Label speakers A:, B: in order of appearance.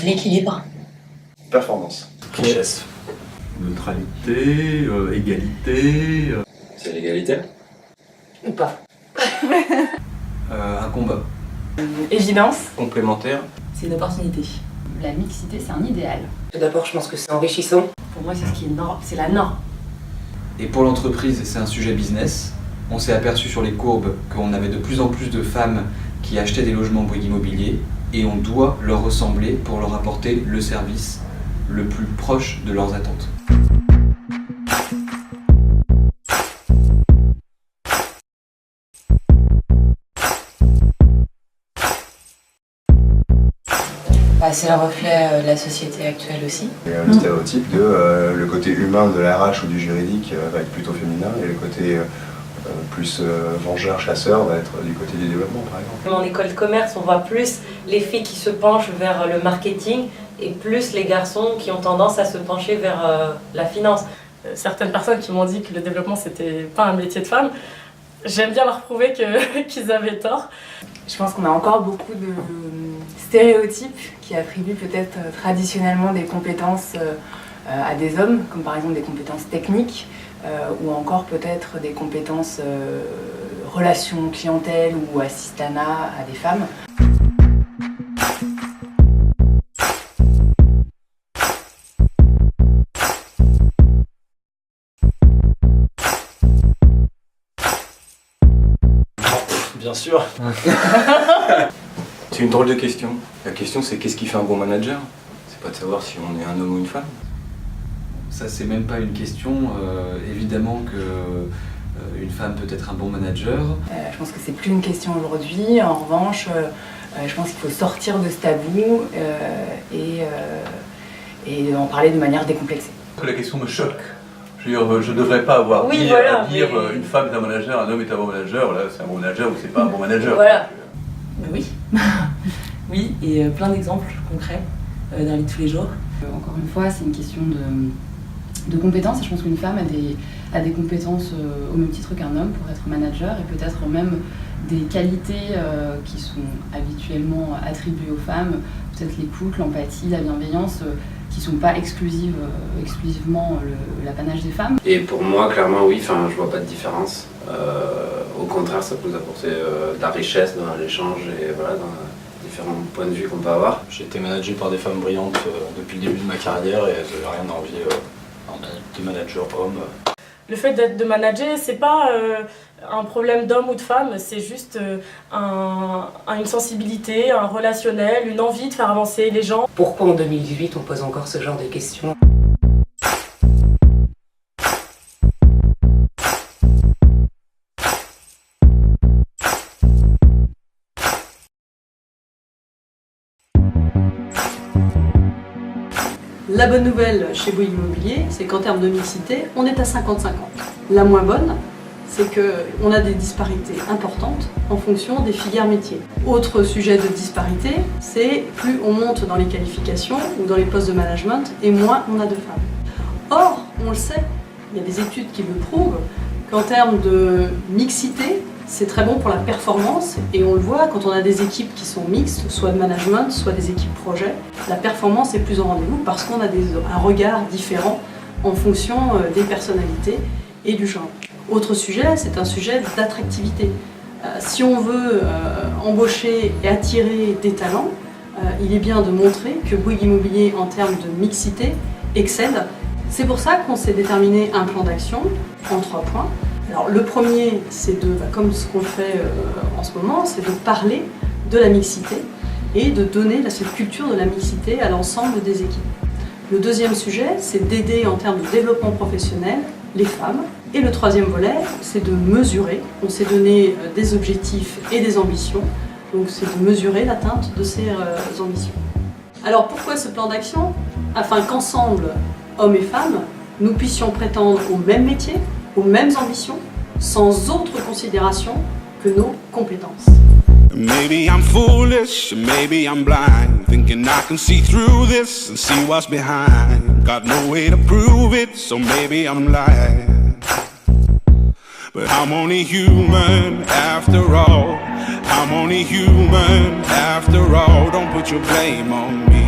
A: L'équilibre.
B: Performance.
C: Richesse.
D: Neutralité, égalité.
C: C'est l'égalité.
A: Ou pas.
D: Un combat.
E: Évidence.
C: Complémentaire.
E: C'est une opportunité.
F: La mixité, c'est un idéal.
A: Tout d'abord, je pense que c'est enrichissant.
E: Pour moi, c'est ce qui est c'est la norme.
G: Et pour l'entreprise, c'est un sujet business. On s'est aperçu sur les courbes qu'on avait de plus en plus de femmes qui achetaient des logements Bouygues Immobilier et on doit leur ressembler pour leur apporter le service le plus proche de leurs attentes.
A: C'est le reflet de la société actuelle aussi.
B: Le stéréotype de le côté humain de la RH ou du juridique va être plutôt féminin et le côté plus vengeur, chasseur va être du côté du développement par exemple.
H: En école de commerce, on voit plus les filles qui se penchent vers le marketing et plus les garçons qui ont tendance à se pencher vers la finance.
E: Certaines personnes qui m'ont dit que le développement, c'était pas un métier de femme, j'aime bien leur prouver qu'ils avaient tort.
F: Je pense qu'on a encore beaucoup de stéréotypes qui attribuent peut-être traditionnellement des compétences à des hommes, comme par exemple des compétences techniques, ou encore peut-être des compétences relations clientèle ou assistanat à des femmes.
C: Bien sûr. C'est une drôle de question. La question c'est qu'est-ce qui fait un bon manager? C'est pas de savoir si on est un homme ou une femme.
G: Ça, c'est même pas une question. Évidemment que une femme peut être un bon manager.
F: Je pense que c'est plus une question aujourd'hui. En revanche, je pense qu'il faut sortir de ce tabou et en parler de manière décomplexée.
D: La question me choque. Je veux dire, je ne devrais pas avoir à dire une femme est un manager, un homme est un bon manager, là c'est un bon manager ou c'est pas un bon manager.
H: Voilà.
E: Oui. Oui, et plein d'exemples concrets dans la vie de tous les jours.
F: Encore une fois, c'est une question de compétences et je pense qu'une femme a des compétences au même titre qu'un homme pour être manager et peut-être même des qualités qui sont habituellement attribuées aux femmes, peut-être l'écoute, l'empathie, la bienveillance, qui ne sont pas exclusivement l'apanage des femmes.
I: Et pour moi, clairement, oui, je vois pas de différence. Au contraire, ça peut nous apporter de la richesse dans l'échange et voilà, dans différents points de vue qu'on peut avoir.
C: J'ai été managé par des femmes brillantes depuis le début de ma carrière et je n'ai rien à envier des managers hommes.
E: Le fait de manager, c'est pas un problème d'homme ou de femme, c'est juste une sensibilité, un relationnel, une envie de faire avancer les gens.
A: Pourquoi en 2018 on pose encore ce genre de questions?
J: La bonne nouvelle chez Bouygues Immobilier, c'est qu'en termes de mixité, on est à 50-50. La moins bonne, c'est qu'on a des disparités importantes en fonction des filières métiers. Autre sujet de disparité, c'est plus on monte dans les qualifications ou dans les postes de management et moins on a de femmes. Or, on le sait, il y a des études qui le prouvent, qu'en termes de mixité, c'est très bon pour la performance et on le voit quand on a des équipes qui sont mixtes, soit de management, soit des équipes projet, la performance est plus au rendez-vous parce qu'on a un regard différent en fonction des personnalités et du genre. Autre sujet, c'est un sujet d'attractivité. Si on veut embaucher et attirer des talents, il est bien de montrer que Bouygues Immobilier, en termes de mixité, excelle. C'est pour ça qu'on s'est déterminé un plan d'action en 3 points. Alors, le premier, c'est comme ce qu'on fait en ce moment, c'est de parler de la mixité et de donner cette culture de la mixité à l'ensemble des équipes. Le deuxième sujet, c'est d'aider en termes de développement professionnel les femmes. Et le troisième volet, c'est de mesurer. On s'est donné des objectifs et des ambitions. Donc c'est de mesurer l'atteinte de ces ambitions. Alors pourquoi ce plan d'action? Afin qu'ensemble, hommes et femmes, nous puissions prétendre aux mêmes métiers, aux mêmes ambitions, sans autre considération que nos compétences.
K: Maybe I'm foolish, maybe I'm blind, thinking I can see through this and see what's behind. Got no way to prove it, so maybe I'm lying. But I'm only human after all. I'm only human after all. Don't put your blame on me.